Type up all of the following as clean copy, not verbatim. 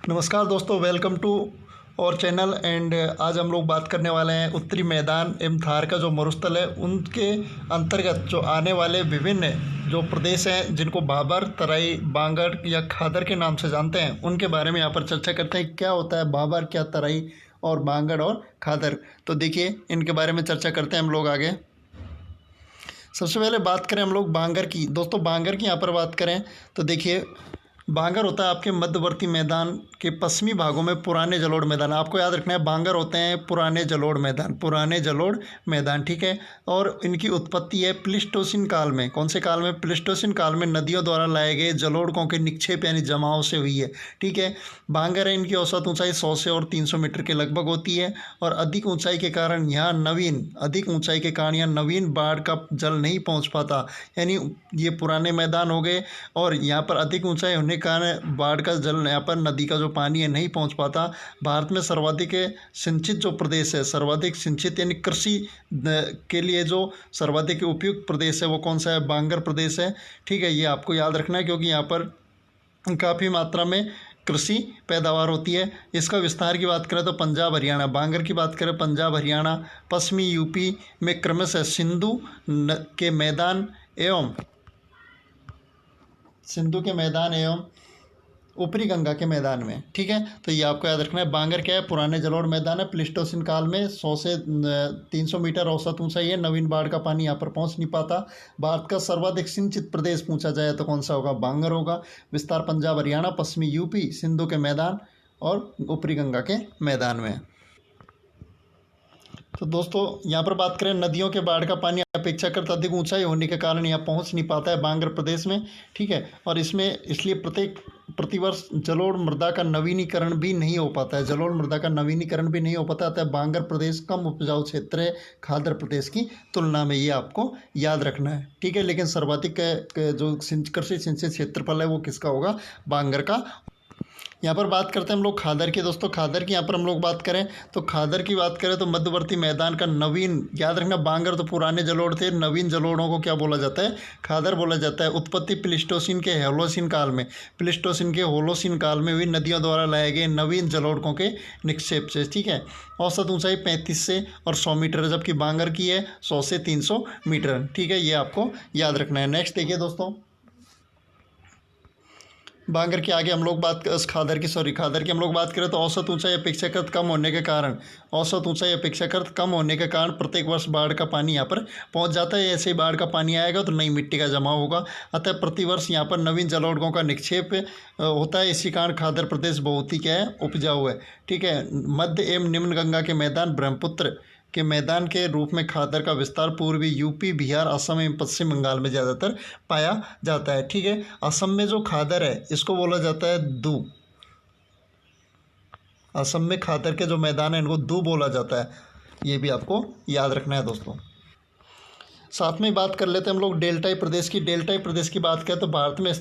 नमस्कार दोस्तों, welcome to और चैनल। एंड आज हम लोग बात करने वाले हैं उत्तरी मैदान एवं थार का जो मरुस्थल है उनके अंतर्गत जो आने वाले विभिन्न जो प्रदेश हैं जिनको भाबर, तराई, बांगड़ या खादर के नाम से जानते हैं, उनके बारे में यहाँ पर चर्चा करते हैं। क्या होता है भाबर, क्या तराई और बांगड़ और खादर। तो देखिए, इनके बारे में चर्चा करते हैं हम लोग आगे। सबसे पहले बात करें हम लोग बांगर की। दोस्तों बांगर की यहाँ पर बात करें तो देखिए, बांगर होता है आपके मध्यवर्ती मैदान के पश्चिमी भागों में पुराने जलोढ़ मैदान। आपको याद रखना है, बांगर होते हैं पुराने जलोढ़ मैदान, पुराने जलोढ़ मैदान, ठीक है। और इनकी उत्पत्ति है प्लीस्टोसिन काल में। कौन से काल में? प्लीस्टोसिन काल में नदियों द्वारा लाए गए जलोढ़ों के निक्षेप यानी जमाव से हुई है, ठीक है। बांगर है, इनकी औसत ऊंचाई 100 से और 300 मीटर के लगभग होती है। और अधिक ऊंचाई के कारण यहाँ नवीन बाढ़ का जल नहीं पहुँच पाता। यानी ये पुराने मैदान हो गए और यहाँ पर अधिक ऊंचाई होने के कारण बाढ़ का जल, यहाँ पर नदी का जो पानी है, नहीं पहुंच पाता। भारत में सर्वाधिक सिंचित जो प्रदेश है, सर्वाधिक सिंचित यानी कृषि के लिए जो सर्वाधिक उपयुक्त प्रदेश है वो कौन सा है? बांगर प्रदेश है, ठीक है। ये आपको याद रखना है क्योंकि यहाँ पर काफ़ी मात्रा में कृषि पैदावार होती है। इसका विस्तार की बात करें तो पंजाब हरियाणा, बांगर की बात करें पंजाब हरियाणा, पश्चिमी यूपी में क्रमशः सिंधु के मैदान एवं ऊपरी गंगा के मैदान में, ठीक है। तो ये आपको याद रखना है। बांगर क्या है? पुराने जलोढ़ मैदान है। प्लीस्टोसिन काल में 100 से 300 मीटर औसत ऊंचाई है। नवीन बाढ़ का पानी यहाँ पर पहुँच नहीं पाता। भारत का सर्वाधिक सिंचित प्रदेश पूछा जाए तो कौन सा होगा? बांगर होगा। विस्तार पंजाब हरियाणा, पश्चिमी यूपी, सिंधु के मैदान और ऊपरी गंगा के मैदान में। तो दोस्तों यहाँ पर बात करें, नदियों के बाढ़ का पानी अपेक्षाकृत अधिक ऊंचाई होने के कारण यहाँ पहुँच नहीं पाता है बांगर प्रदेश में, ठीक है। और इसमें इसलिए प्रतिवर्ष जलोढ़ मृदा का नवीनीकरण भी नहीं हो पाता है। जलोढ़ मृदा का नवीनीकरण भी नहीं हो पाता, अतः बांगर प्रदेश कम उपजाऊ क्षेत्र है खादर प्रदेश की तुलना में। ये आपको याद रखना है, ठीक है। लेकिन सर्वाधिक जो कृषि सिंचित क्षेत्रफल है वो किसका होगा? बांगर का। यहाँ पर बात करते हैं हम लोग खादर की। दोस्तों खादर की यहाँ पर हम लोग बात करें तो खादर की बात करें तो मध्यवर्ती मैदान का नवीन, याद रखना, बांगर तो पुराने जलोढ़ थे, नवीन जलोढ़ों को क्या बोला जाता है? खादर बोला जाता है। उत्पत्ति प्लीस्टोसिन के होलोसिन काल में, प्लीस्टोसिन के होलोसिन काल में हुई नदियों द्वारा लाए गए नवीन जलोढ़ों के निक्षेप से, ठीक है। औसत ऊंचाई 35 से और 100 मीटर है, जबकि बांगर की है 100 से 300 मीटर, ठीक है। ये आपको याद रखना है। नेक्स्ट देखिए दोस्तों, बांगर के आगे हम लोग खादर की हम लोग बात करें तो औसत ऊंचाई अपेक्षाकृत कम होने के कारण प्रत्येक वर्ष बाढ़ का पानी यहाँ पर पहुँच जाता है। ऐसे ही बाढ़ का पानी आएगा तो नई मिट्टी का जमाव होगा, अतः प्रतिवर्ष यहाँ पर नवीन जलोढ़ों का निक्षेप होता है। इसी कारण खादर प्रदेश बहुत ही क्या है? उपजाऊ है, ठीक है। मध्य एवं निम्न गंगा के मैदान, ब्रह्मपुत्र के मैदान के रूप में खादर का विस्तार पूर्वी यूपी, बिहार, असम एवं पश्चिम बंगाल में ज़्यादातर पाया जाता है, ठीक है। असम में जो खादर है इसको बोला जाता है दू। असम में खादर के जो मैदान है इनको दू बोला जाता है। ये भी आपको याद रखना है दोस्तों। साथ में बात कर लेते हैं हम लोग डेल्टाई प्रदेश की। डेल्टाई प्रदेश की बात करें तो भारत में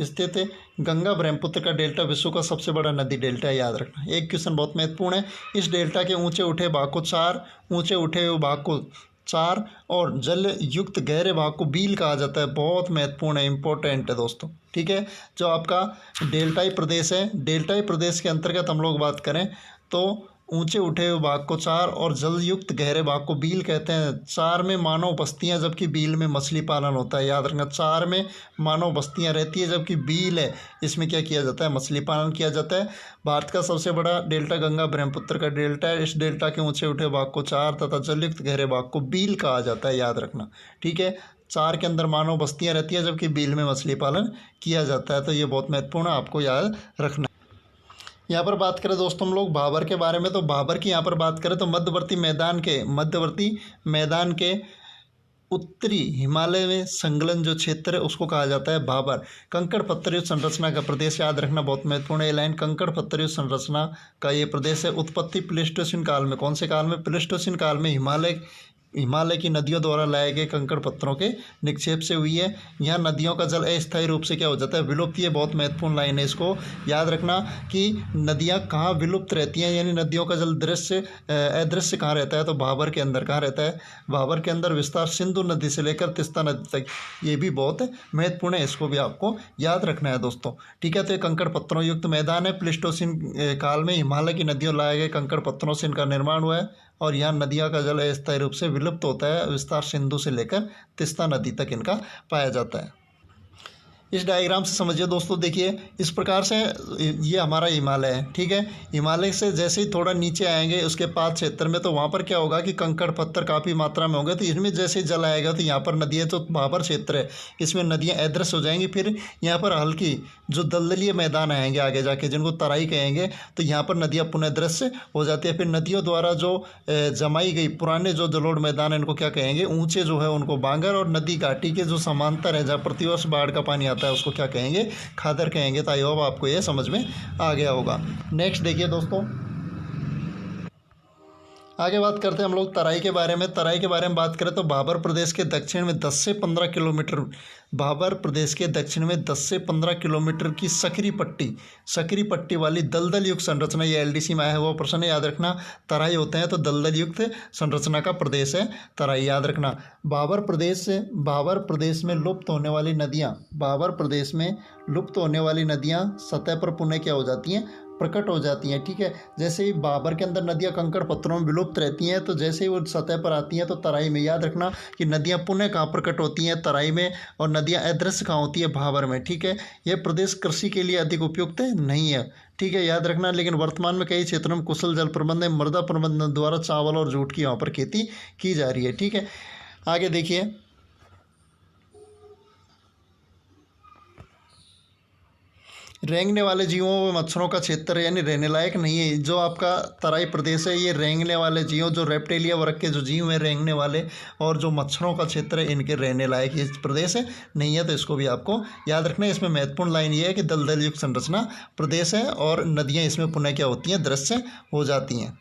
स्थित गंगा ब्रह्मपुत्र का डेल्टा विश्व का सबसे बड़ा नदी डेल्टा है, याद रखना। एक क्वेश्चन बहुत महत्वपूर्ण है। इस डेल्टा के ऊंचे उठे हुए भाग को चार और जल युक्त गहरे भाग को बील कहा जाता है। बहुत महत्वपूर्ण है, इंपॉर्टेंट है दोस्तों, ठीक है। जो आपका डेल्टाई प्रदेश है, डेल्टाई प्रदेश के अंतर्गत हम लोग बात करें तो ऊंचे उठे हुए भाग को चार और जलयुक्त गहरे भाग को बील कहते हैं। चार में मानव बस्तियां जबकि बील में मछली पालन होता है, याद रखना। चार में मानव बस्तियां रहती है जबकि बील है, इसमें क्या किया जाता है? मछली पालन किया जाता है। भारत का सबसे बड़ा डेल्टा गंगा ब्रह्मपुत्र का डेल्टा है। इस डेल्टा के ऊंचे उठे भाग को चार तथा जलयुक्त गहरे भाग को बील कहा जाता है, याद रखना, ठीक है। चार के अंदर मानव बस्तियां रहती है जबकि बील में मछली पालन किया जाता है। तो ये बहुत महत्वपूर्ण है, आपको याद रखना। यहाँ पर बात करें दोस्तों हम लोग भाबर के बारे में, तो भाबर की यहाँ पर बात करें तो मध्यवर्ती मैदान के उत्तरी हिमालय में संलग्न जो क्षेत्र है उसको कहा जाता है भाबर। कंकड़ पत्थरयुक्त संरचना का प्रदेश, याद रखना, बहुत महत्वपूर्ण है लाइन। कंकड़ पत्थरयुक्त संरचना का ये प्रदेश है। उत्पत्ति प्लीस्टोसिन काल में। कौन से काल में? प्लीस्टोसिन काल में हिमालय हिमालय की नदियों द्वारा लाए गए कंकड़ पत्थरों के निक्षेप से हुई है। यहाँ नदियों का जल अस्थायी रूप से क्या हो जाता है, विलुप्त। ये बहुत महत्वपूर्ण लाइन है, इसको याद रखना कि नदियाँ कहाँ विलुप्त रहती हैं, यानी नदियों का जल दृश्य अदृश्य कहाँ रहता है, तो भाबर के अंदर। कहाँ रहता है, भाबर के अंदर विस्तार सिंधु नदी से लेकर तीस्ता नदी तक। ये भी बहुत महत्वपूर्ण है, इसको भी आपको याद रखना है दोस्तों। ठीक है, तो ये कंकड़ पत्थरों युक्त मैदान है। प्लेस्टोसीन काल में हिमालय की नदियों लाए गए कंकड़ पत्थरों से इनका निर्माण हुआ है और यहाँ नदियों का जल अस्थायी रूप से विलुप्त होता है। विस्तार सिंधु से लेकर तीस्ता नदी तक इनका पाया जाता है। इस डायग्राम से समझिए दोस्तों, देखिए इस प्रकार से ये हमारा हिमालय है। ठीक है, हिमालय से जैसे ही थोड़ा नीचे आएंगे उसके पाद क्षेत्र में, तो वहाँ पर क्या होगा कि कंकड़ पत्थर काफ़ी मात्रा में होंगे। तो इसमें जैसे ही जल आएगा तो यहाँ पर नदी है, तो भाबर क्षेत्र है, इसमें नदियाँ अदृश्य हो जाएंगी। फिर यहाँ पर हल्की जो दलदलीय मैदान आएंगे आगे जाके, जिनको तराई कहेंगे, तो यहाँ पर नदियाँ पुनः दृश्य हो जाती है। फिर नदियों द्वारा जो जमाई गई पुराने जो जलोढ़ मैदान है, इनको क्या कहेंगे, ऊँचे जो है उनको बांगर, और नदी घाटी के जो समांतर है जहाँ प्रतिवर्ष बाढ़ का पानी आता है उसको क्या कहेंगे, खादर कहेंगे। तो आई होप आपको ये समझ में आ गया होगा। नेक्स्ट देखिए दोस्तों, आगे बात करते हैं हम लोग तराई के बारे में। तराई के बारे में बात करें तो भाबर प्रदेश के दक्षिण में 10 से 15 किलोमीटर, भाबर प्रदेश के दक्षिण में 10 से 15 किलोमीटर की सकरी पट्टी वाली दलदल युक्त संरचना, ये एलडीसी में आया हुआ प्रश्न है, याद रखना। तराई होते हैं तो दलदल युक्त संरचना का प्रदेश है तराई, याद रखना। भाबर प्रदेश में लुप्त होने वाली नदियाँ, भाबर प्रदेश में लुप्त होने वाली नदियाँ सतह पर पुनः क्या हो जाती हैं, प्रकट हो जाती हैं। ठीक है, जैसे ही भाबर के अंदर नदियाँ कंकड़ पत्थरों में विलुप्त रहती हैं, तो जैसे ही वो सतह पर आती हैं तो तराई में, याद रखना कि नदियाँ पुनः कहाँ प्रकट होती हैं, तराई में, और नदियाँ अदृश्य कहाँ होती है, भाबर में। ठीक है, यह प्रदेश कृषि के लिए अधिक उपयुक्त नहीं है। ठीक है, याद रखना। लेकिन वर्तमान में कई क्षेत्रों में कुशल जल प्रबंधन, मृदा प्रबंधन द्वारा चावल और जूट की यहाँ पर खेती की जा रही है। ठीक है, आगे देखिए, रेंगने वाले जीवों व मच्छरों का क्षेत्र यानी रहने लायक नहीं है। जो आपका तराई प्रदेश है, ये रेंगने वाले जीवों, जो रेप्टेलिया वर्ग के जो जीव हैं रेंगने वाले, और जो मच्छरों का क्षेत्र है, इनके रहने लायक ये प्रदेश है नहीं है। तो इसको भी आपको याद रखना है। इसमें महत्वपूर्ण लाइन ये है कि दलदल युक्त संरचना प्रदेश है और नदियाँ इसमें पुनः क्या होती हैं, दृश्य हो जाती हैं।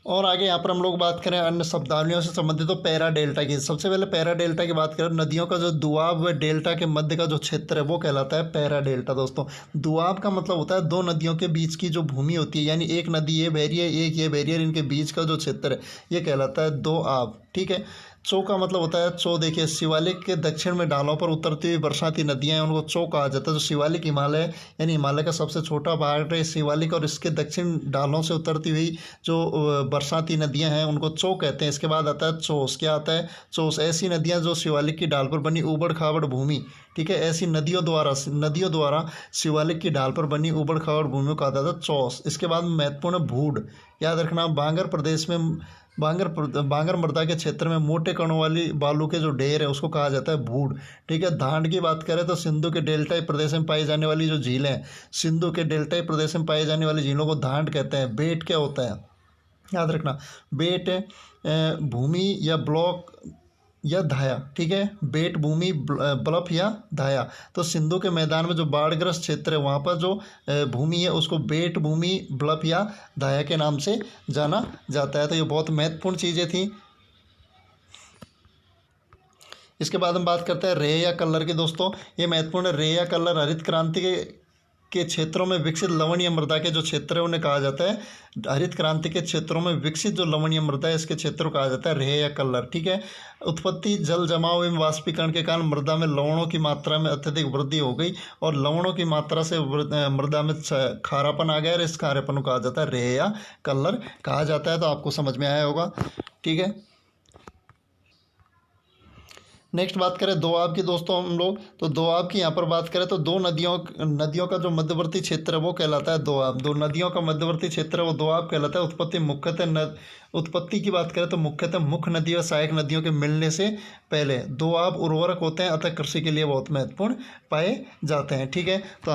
और आगे यहाँ पर हम लोग बात करें अन्य शब्दावलियों से संबंधित, तो पैरा डेल्टा की। सबसे पहले पैरा डेल्टा की बात करें, नदियों का जो दुआब व डेल्टा के मध्य का जो क्षेत्र है वो कहलाता है पैरा डेल्टा। दोस्तों, दुआब का मतलब होता है दो नदियों के बीच की जो भूमि होती है, यानी एक नदी ये बह रही है, एक ये बह रही है, इनके बीच का जो क्षेत्र है ये कहलाता है दोआब। ठीक है, चो का मतलब होता है, चो देखिए शिवालिक के दक्षिण में ढालों पर उतरती हुई बरसाती नदियां हैं, उनको चो कहा जाता है। जो शिवालिक हिमालय यानी हिमालय का सबसे छोटा भाग है शिवालिक, और इसके दक्षिण ढालों से उतरती हुई जो बरसाती नदियां हैं उनको चो कहते हैं। इसके बाद आता है चोस। क्या आता है, चोस। ऐसी नदियां जो शिवालिक की ढाल पर बनी उबड़ खाबड़ भूमि, ठीक है, ऐसी नदियों द्वारा शिवालिक की ढाल पर बनी उबड़ खाबड़ भूमि को कहा जाता है चोस। इसके बाद महत्वपूर्ण भूड, याद रखना। बांगर मृदा के क्षेत्र में मोटे कणों वाली बालू के जो ढेर है उसको कहा जाता है भूड। ठीक है, धांड की बात करें तो सिंधु के डेल्टाई प्रदेश में पाई जाने वाली जो झीलें हैं, सिंधु के डेल्टाई प्रदेश में पाई जाने वाली झीलों को धांड कहते हैं। बेट क्या होता है, याद रखना। बेट भूमि या ब्लॉक या धाया। ठीक है, बेट भूमि, ब्लफ या धाया। तो सिंधु के मैदान में जो बाढ़ग्रस्त क्षेत्र है वहाँ पर जो भूमि है उसको बेट भूमि, ब्लफ या धाया के नाम से जाना जाता है। तो ये बहुत महत्वपूर्ण चीज़ें थी। इसके बाद हम बात करते हैं रेह या कल्लर की। दोस्तों, ये महत्वपूर्ण रेह या कल्लर हरित क्रांति के क्षेत्रों में विकसित लवणीय मृदा के जो क्षेत्र है उन्हें कहा जाता है। हरित क्रांति के क्षेत्रों में विकसित जो लवणीय मृदा है इसके क्षेत्र को कहा जाता है रेह या कल्लर। ठीक है, उत्पत्ति जल जमाव एवं वाष्पीकरण के कारण मृदा में लवणों की मात्रा में अत्यधिक वृद्धि हो गई और लवणों की मात्रा से मृदा में खारापन आ गया और इस खारापन को कहा जाता है रेह या कल्लर कहा जाता है। तो आपको समझ में आया होगा। ठीक है, नेक्स्ट बात करें दोआब की। दोस्तों हम लोग तो दोआब की यहाँ पर बात करें तो दो नदियों का जो मध्यवर्ती क्षेत्र है वो कहलाता है दोआब। दो नदियों का मध्यवर्ती क्षेत्र है वो दोआब कहलाता है। उत्पत्ति की बात करें तो मुख्यतः मुख्य नदी और सहायक नदियों के मिलने से पहले दोआब उर्वरक होते हैं, अतः कृषि के लिए बहुत महत्वपूर्ण पाए जाते हैं। ठीक है, तो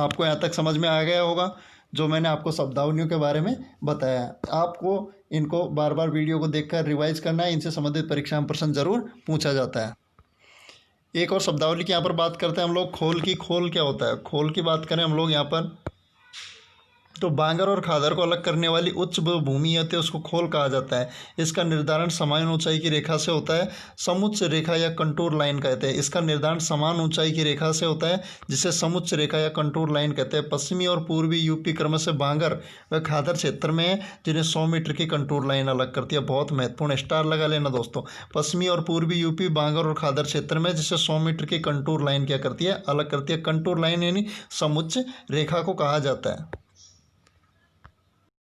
आपको यहाँ तक समझ में आ गया होगा जो मैंने आपको शब्दावलियों के बारे में बताया। आपको इनको बार बार वीडियो को देखकर रिवाइज करना है, इनसे संबंधित परीक्षा में प्रश्न जरूर पूछा जाता है। एक और शब्दावली की यहाँ पर बात करते हैं हम लोग, खोल की। खोल क्या होता है, खोल की बात करें हम लोग यहाँ पर तो बांगर और खादर को अलग करने वाली उच्च भूमि होती है उसको खोल कहा जाता है। इसका निर्धारण समान ऊंचाई की रेखा से होता है, समुच्च रेखा या कंटूर लाइन कहते हैं। इसका निर्धारण समान ऊंचाई की रेखा से होता है जिसे समुच्च रेखा या कंटूर लाइन कहते हैं। पश्चिमी और पूर्वी यूपी क्रमशः बांगर व खादर क्षेत्र में है जिन्हें 100 मीटर की कंटूर लाइन अलग करती है। बहुत महत्वपूर्ण, स्टार लगा लेना दोस्तों। पश्चिमी और पूर्वी यूपी बांगर और खादर क्षेत्र में जिसे 100 मीटर की कंटूर लाइन क्या करती है, अलग करती है। कंटूर लाइन यानी समुच्च रेखा को कहा जाता है।